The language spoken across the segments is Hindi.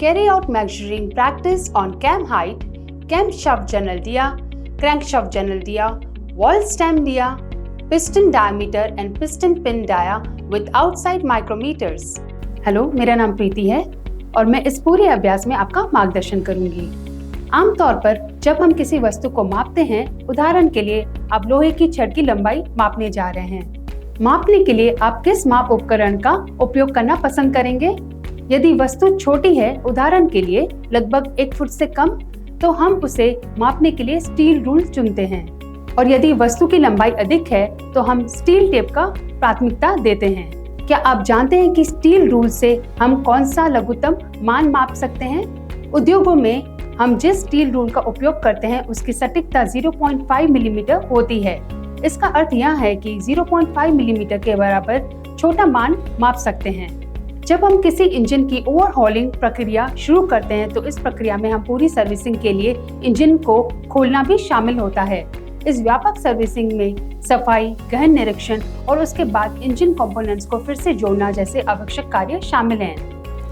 carry out measuring practice on cam height, camshaft journal dia, crankshaft journal dia, wall stem dia, piston diameter and piston pin dia with outside micrometers. Hello, मेरा नाम प्रीति है और मैं इस पूरे अभ्यास में आपका मार्गदर्शन करूंगी। आमतौर पर जब हम किसी वस्तु को मापते हैं, उदाहरण के लिए आप लोहे की छड़ की लंबाई मापने जा रहे हैं। मापने के लिए आप किस माप उपकरण का उपयोग करना पसंद करेंगे? यदि वस्तु छोटी है, उदाहरण के लिए लगभग 1 फुट से कम, तो हम उसे मापने के लिए स्टील रूल चुनते हैं। और यदि वस्तु की लंबाई अधिक है तो हम स्टील टेप का प्राथमिकता देते हैं। क्या आप जानते हैं कि स्टील रूल से हम कौन सा लघुत्तम मान माप सकते हैं? उद्योगों में हम जिस स्टील रूल का उपयोग करते हैं उसकी सटीकता 0.5 मिलीमीटर होती है। इसका अर्थ यह है कि 0.5 मिलीमीटर के बराबर छोटा मान माप सकते हैं। जब हम किसी इंजन की ओवरहॉलिंग प्रक्रिया शुरू करते हैं तो इस प्रक्रिया में हम पूरी सर्विसिंग के लिए इंजन को खोलना भी शामिल होता है। इस व्यापक सर्विसिंग में सफाई, गहन निरीक्षण और उसके बाद इंजन कंपोनेंट्स को फिर से जोड़ना जैसे आवश्यक कार्य शामिल हैं।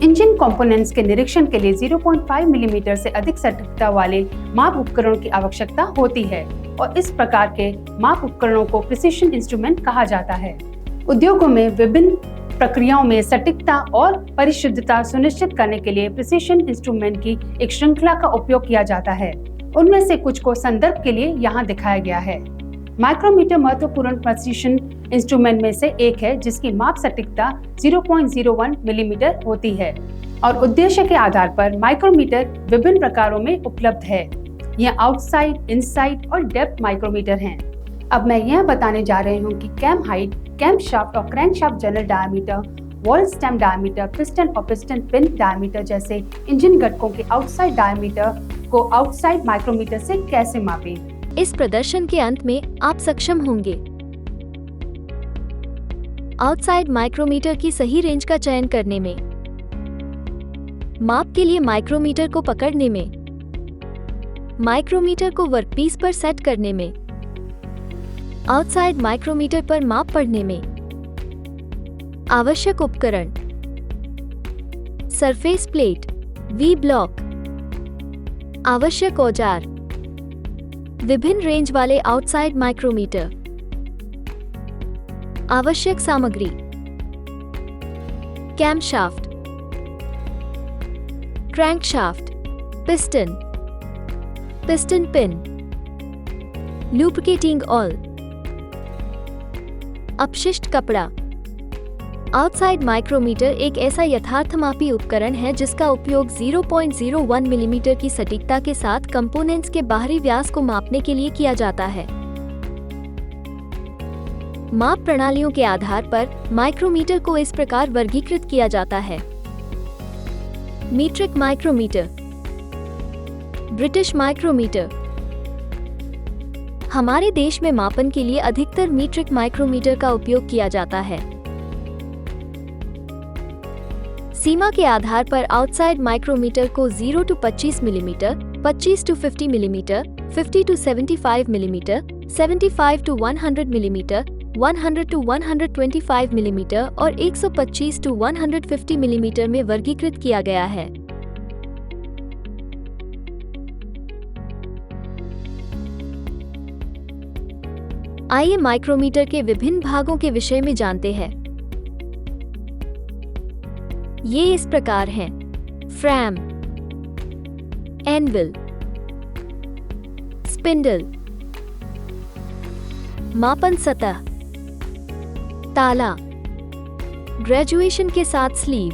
इंजन कंपोनेंट्स के निरीक्षण के लिए 0.5 मिलीमीटर से अधिक सटीकता वाले माप उपकरणों की आवश्यकता होती है और इस प्रकार के माप उपकरणों को प्रिसिशन इंस्ट्रूमेंट कहा जाता है। उद्योगों में विभिन्न प्रक्रियाओं में सटीकता और परिशुद्धता सुनिश्चित करने के लिए प्रिसिशन इंस्ट्रूमेंट की एक श्रृंखला का उपयोग किया जाता है। उनमें से कुछ को संदर्भ के लिए यहाँ दिखाया गया है। माइक्रोमीटर महत्वपूर्ण प्रिसिशन इंस्ट्रूमेंट में से एक है जिसकी माप सटीकता 0.01 मिलीमीटर होती है और उद्देश्य के आधार पर माइक्रोमीटर विभिन्न प्रकारों में उपलब्ध है। यह आउटसाइड, इनसाइड और डेप्थ माइक्रोमीटर हैं। अब मैं यह बताने जा रही हूँ कि कैम हाइट, कैम शाफ्ट और crankshaft general diameter, valve stem diameter, piston और पिस्टन पिन डायमीटर जैसे इंजन घटकों के आउटसाइड डायमीटर को आउटसाइड माइक्रोमीटर से कैसे मापें। इस प्रदर्शन के अंत में आप सक्षम होंगे आउटसाइड माइक्रोमीटर की सही रेंज का चयन करने में, माप के लिए माइक्रोमीटर को पकड़ने में, माइक्रोमीटर को वर्कपीस पर सेट करने में, आउटसाइड माइक्रोमीटर पर माप पढ़ने में। आवश्यक उपकरण: सरफेस प्लेट, वी ब्लॉक। आवश्यक औजार: विभिन्न रेंज वाले आउटसाइड माइक्रोमीटर। आवश्यक सामग्री: camshaft, crankshaft, piston, piston pin, lubricating oil, अपशिष्ट कपड़ा। आउटसाइड माइक्रोमीटर एक ऐसा यथार्थमापी उपकरण है जिसका उपयोग 0.01 मिलीमीटर की सटीकता के साथ कंपोनेंट्स के बाहरी व्यास को मापने के लिए किया जाता है। माप प्रणालियों के आधार पर माइक्रोमीटर को इस प्रकार वर्गीकृत किया जाता है: मीट्रिक माइक्रोमीटर, ब्रिटिश माइक्रोमीटर। हमारे देश में मापन के लिए अधिकतर मीट्रिक माइक्रोमीटर का उपयोग किया जाता है। सीमा के आधार पर आउटसाइड माइक्रोमीटर को 0 to 25 millimetre, 25 to 50 millimetre, 50 to 75 millimetre, 75 to 100 millimetre, 100 to 125 millimetre और 125 to 150 मिलीमीटर में वर्गीकृत किया गया है। आइए माइक्रोमीटर के विभिन्न भागों के विषय में जानते हैं। ये इस प्रकार हैं: फ्रेम, एनविल, स्पिंडल, मापन सतह, ताला, ग्रेजुएशन के साथ स्लीव,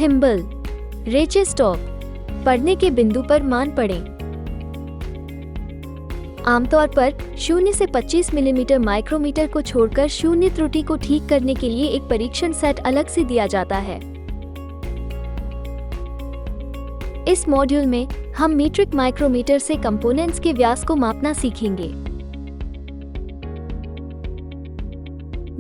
थिम्बल, रेचे स्टॉप। पढ़ने के बिंदु पर मान पढ़ें। आमतौर पर 0 से 25 मिलीमीटर माइक्रोमीटर को छोड़कर शून्य त्रुटि को ठीक करने के लिए एक परीक्षण सेट अलग से दिया जाता है। इस मॉड्यूल में हम मीट्रिक माइक्रोमीटर से कंपोनेंट्स के व्यास को मापना सीखेंगे।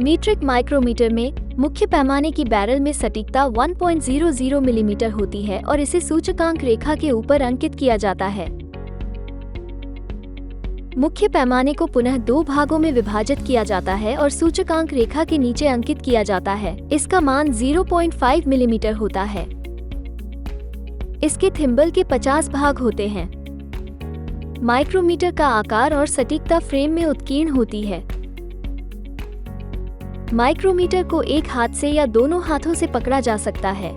मीट्रिक माइक्रोमीटर में मुख्य पैमाने की बैरल में सटीकता 1.00 मिलीमीटर होती है और इसे सूचकांक रेखा के ऊपर अंकित किया जाता है। मुख्य पैमाने को पुनः 2 भागों में विभाजित किया जाता है और सूचकांक रेखा के नीचे अंकित किया जाता है। इसका मान 0.5 मिलीमीटर होता है। इसके थिम्बल के 50 भाग होते हैं। माइक्रोमीटर का आकार और सटीकता फ्रेम में उत्कीर्ण होती है। माइक्रोमीटर को एक हाथ से या दोनों हाथों से पकड़ा जा सकता है।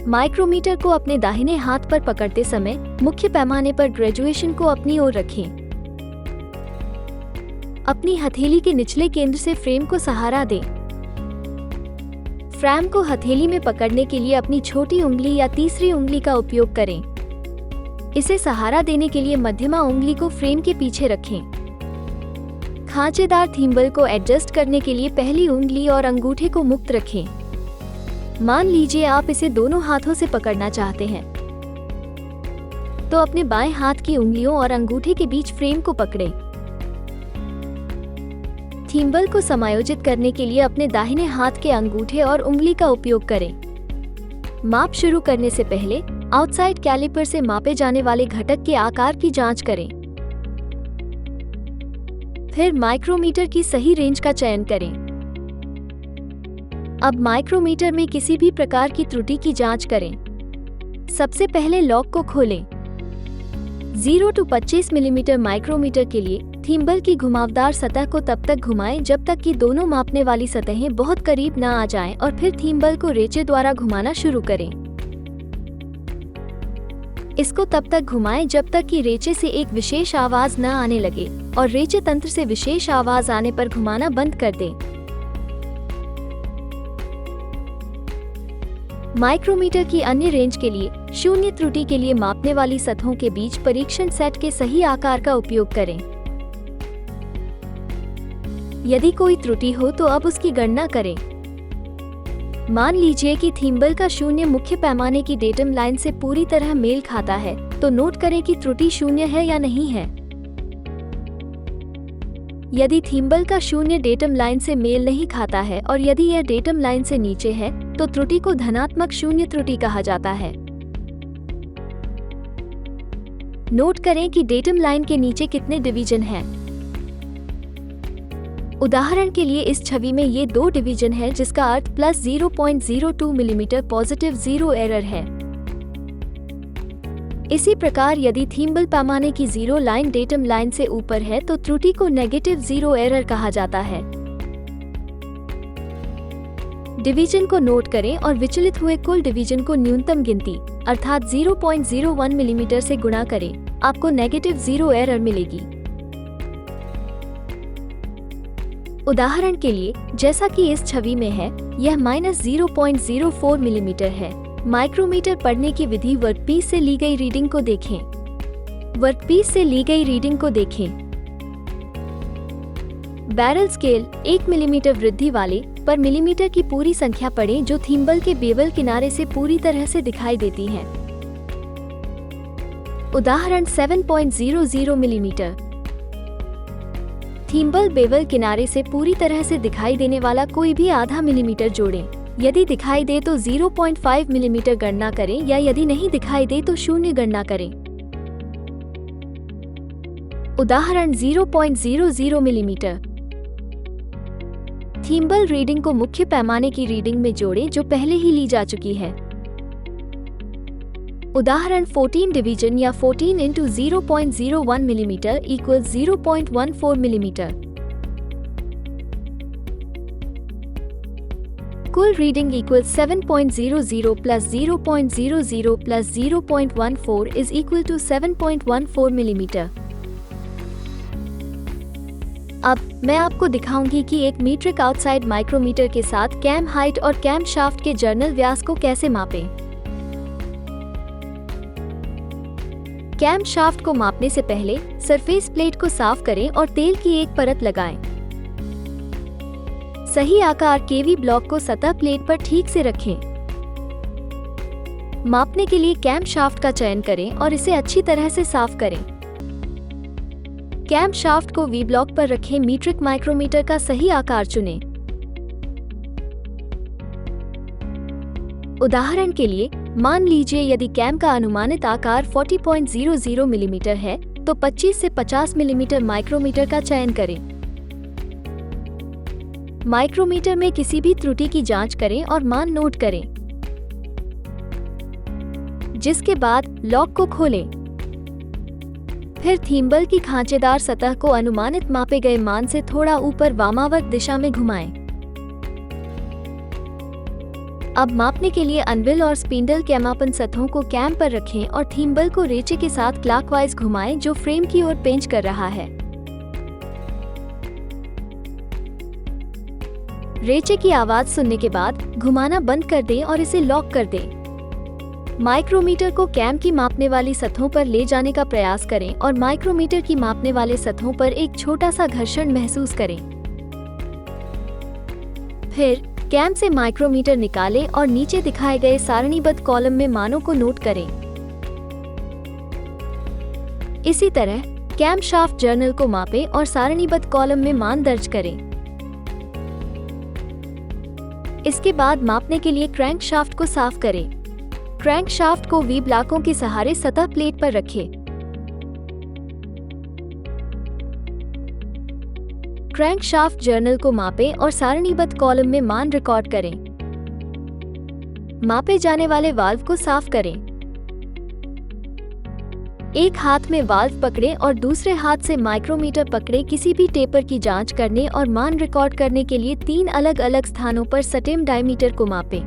माइक्रोमीटर को अपने दाहिने हाथ पर पकड़ते समय मुख्य पैमाने पर ग्रेजुएशन को अपनी ओर रखें। अपनी हथेली के निचले केंद्र से फ्रेम को सहारा दें। फ्रेम को हथेली में पकड़ने के लिए अपनी छोटी उंगली या तीसरी उंगली का उपयोग करें। इसे सहारा देने के लिए मध्यमा उंगली को फ्रेम के पीछे रखें। खांचेदार थिम्बल को एडजस्ट करने के लिए पहली उंगली और अंगूठे को मुक्त रखें। मान लीजिए आप इसे दोनों हाथों से पकड़ना चाहते हैं, तो अपने बाएं हाथ की उंगलियों और अंगूठे के बीच फ्रेम को पकड़ें। थिम्बल को समायोजित करने के लिए अपने दाहिने हाथ के अंगूठे और उंगली का उपयोग करें। माप शुरू करने से पहले आउटसाइड कैलिपर से मापे जाने वाले घटक के आकार की जांच करें। फिर माइक्रोमीटर की सही रेंज का चयन करें। अब माइक्रोमीटर में किसी भी प्रकार की त्रुटि की जांच करें। सबसे पहले लॉक को खोलें। 0 to 25 मिलीमीटर माइक्रोमीटर के लिए थिम्बल की घुमावदार सतह को तब तक घुमाएं जब तक कि दोनों मापने वाली सतहें बहुत करीब न आ जाएं और फिर थिम्बल को रेचे द्वारा घुमाना शुरू करें। इसको तब तक घुमाएं जब तक कि रेचे से एक विशेष आवाज न आने लगे और रेचे तंत्र से विशेष आवाज आने पर घुमाना बंद कर दें। माइक्रोमीटर की अन्य रेंज के लिए शून्य त्रुटि के लिए मापने वाली सतहों के बीच परीक्षण सेट के सही आकार का उपयोग करें। यदि कोई त्रुटि हो तो अब उसकी गणना करें। मान लीजिए कि थिम्बल का शून्य मुख्य पैमाने की डेटम लाइन से पूरी तरह मेल खाता है, तो नोट करें कि त्रुटि शून्य है या नहीं है। यदि थिम्बल का शून्य डेटम लाइन से मेल नहीं खाता है और यदि यह डेटम लाइन से नीचे है, तो त्रुटि को धनात्मक शून्य त्रुटि कहा जाता है। नोट करें कि डेटम लाइन के नीचे कितने डिवीजन हैं। उदाहरण के लिए इस छवि में ये 2 डिवीजन है, जिसका अर्थ प्लस 0.02 मिलीमीटर पॉजिटिव 0 एरर है। इसी प्रकार यदि थिम्बल पैमाने की 0 लाइन डेटम लाइन से ऊपर है तो त्रुटि को नेगेटिव 0 एरर कहा जाता है। डिवीजन को नोट करें और विचलित हुए कुल डिवीजन को न्यूनतम गिनती अर्थात 0.01 मिलीमीटर से गुणा करें। आपको नेगेटिव 0 एरर मिलेगी। उदाहरण के लिए जैसा कि इस छवि में है, यह -0.04 मिलीमीटर है। माइक्रोमीटर पढ़ने की विधि वर्कपीस से ली गई रीडिंग को देखें। वर्कपीस से ली गई रीडिंग को देखें। बैरल स्केल 1 मिलीमीटर वृद्धि वाले पर मिलीमीटर की पूरी संख्या पढ़ें जो थिम्बल के बेवल किनारे से पूरी तरह से दिखाई देती हैं। उदाहरण 7.00 मिलीमीटर। थिम्बल बेवल किनारे से पूरी तरह से दिखाई देने वाला कोई भी आधा मिलीमीटर जोड़ें। यदि दिखाई दे तो 0.5 मिलीमीटर गणना करें या यदि नहीं दिखाई दे तो 0 गणना करें। उदाहरण 0.00 मिलीमीटर। थिम्बल रीडिंग को मुख्य पैमाने की रीडिंग में जोड़ें जो पहले ही ली जा चुकी है। उदाहरण 14 डिवीजन या 14 इंटू 0.01 मिलीमीटर इक्वल 0.14 मिलीमीटर। कुल reading equal 7.00 plus 0.00 plus 0.14 is equal to 7.14 millimetre. अब मैं आपको दिखाऊंगी कि एक मीट्रिक आउटसाइड माइक्रोमीटर के साथ कैम हाइट और कैम शाफ्ट के जर्नल व्यास को कैसे मापें। कैम शाफ्ट को मापने से पहले सरफेस प्लेट को साफ करें और तेल की एक परत लगाएं। सही आकार केवी ब्लॉक को सतह प्लेट पर ठीक से रखें। मापने के लिए कैम शाफ्ट का चयन करें और इसे अच्छी तरह से साफ करें। कैम शाफ्ट को वी ब्लॉक पर रखें। मीट्रिक माइक्रोमीटर का सही आकार चुनें। उदाहरण के लिए मान लीजिए यदि कैम का अनुमानित आकार 40.00 मिलीमीटर है तो 25 से 50 मिलीमीटर माइक्रोमीटर का चयन करें। माइक्रोमीटर में किसी भी त्रुटि की जांच करें और मान नोट करें। जिसके बाद लॉक को खोलें। फिर थीम्बल की खांचेदार सतह को अनुमानित मापे गए मान से थोड़ा ऊपर वामावर्त दिशा में घुमाएं। अब मापने के लिए अनविल और स्पिंडल के मापन सतहों को कैम पर रखें और थीम्बल को रेचे के साथ क्लॉकवाइज घुमाएं जो फ्रेम की ओर पेंच कर रहा है। रेचे की आवाज सुनने के बाद घुमाना बंद कर दें और इसे लॉक कर दें। माइक्रोमीटर को कैम की मापने वाली सतहों पर ले जाने का प्रयास करें और माइक्रोमीटर की मापने वाले सतहों पर एक छोटा सा घर्षण महसूस करें। फिर कैम से माइक्रोमीटर निकालें और नीचे दिखाए गए सारणीबद्ध कॉलम में मानों को नोट करें। इसी तरह कैम शाफ्ट जर्नल को मापें और सारणीबद्ध कॉलम में मान दर्ज करें। इसके बाद मापने के लिए क्रैंक शाफ्ट को साफ करें। क्रैंक शाफ्ट को वी ब्लॉकों के सहारे सतह प्लेट पर रखें। क्रैंक शाफ्ट जर्नल को मापें और सारणीबद्ध कॉलम में मान रिकॉर्ड करें। मापे जाने वाले वाल्व को साफ करें। एक हाथ में वाल्व पकड़ें और दूसरे हाथ से माइक्रोमीटर पकड़े किसी भी टेपर की जांच करने और मान रिकॉर्ड करने के लिए 3 अलग अलग स्थानों पर सटेम डायमीटर को मापें।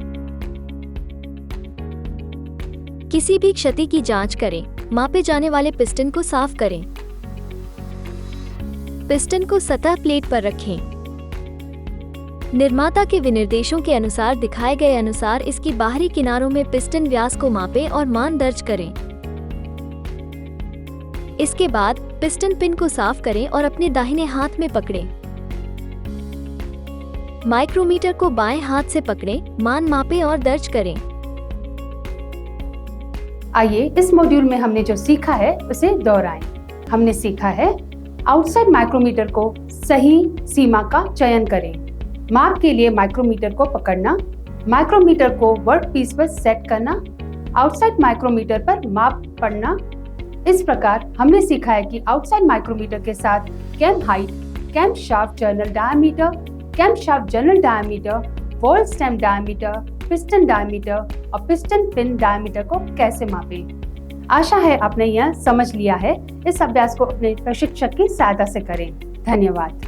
किसी भी क्षति की जांच करें। मापे जाने वाले पिस्टन को साफ करें। पिस्टन को सतह प्लेट पर रखें। निर्माता के विनिर्देशों के अनुसार दिखाए गए अनुसार इसकी बाहरी किनारों में पिस्टन व्यास को मापें और मान दर्ज करें। इसके बाद पिस्टन पिन को साफ करें और अपने दाहिने हाथ में पकड़ें। माइक्रोमीटर को बाएं हाथ से पकड़ें, मान मापें और दर्ज करें। आइए इस मॉड्यूल में हमने जो सीखा है उसे दोहराएं। हमने सीखा है आउटसाइड माइक्रोमीटर को सही सीमा का चयन करें। माप के लिए माइक्रोमीटर को पकड़ना, माइक्रोमीटर को वर्कपीस पर सेट करना, आउटसाइड माइक्रोमीटर पर माप पढ़ना। इस प्रकार हमने सीखा है कि आउटसाइड माइक्रोमीटर के साथ cam height, cam shaft journal diameter, cam shaft journal diameter, valve stem diameter, piston diameter और पिस्टन पिन डायमीटर को कैसे मापें। आशा है आपने यह समझ लिया है। इस अभ्यास को अपने प्रशिक्षक की सहायता से करें। धन्यवाद।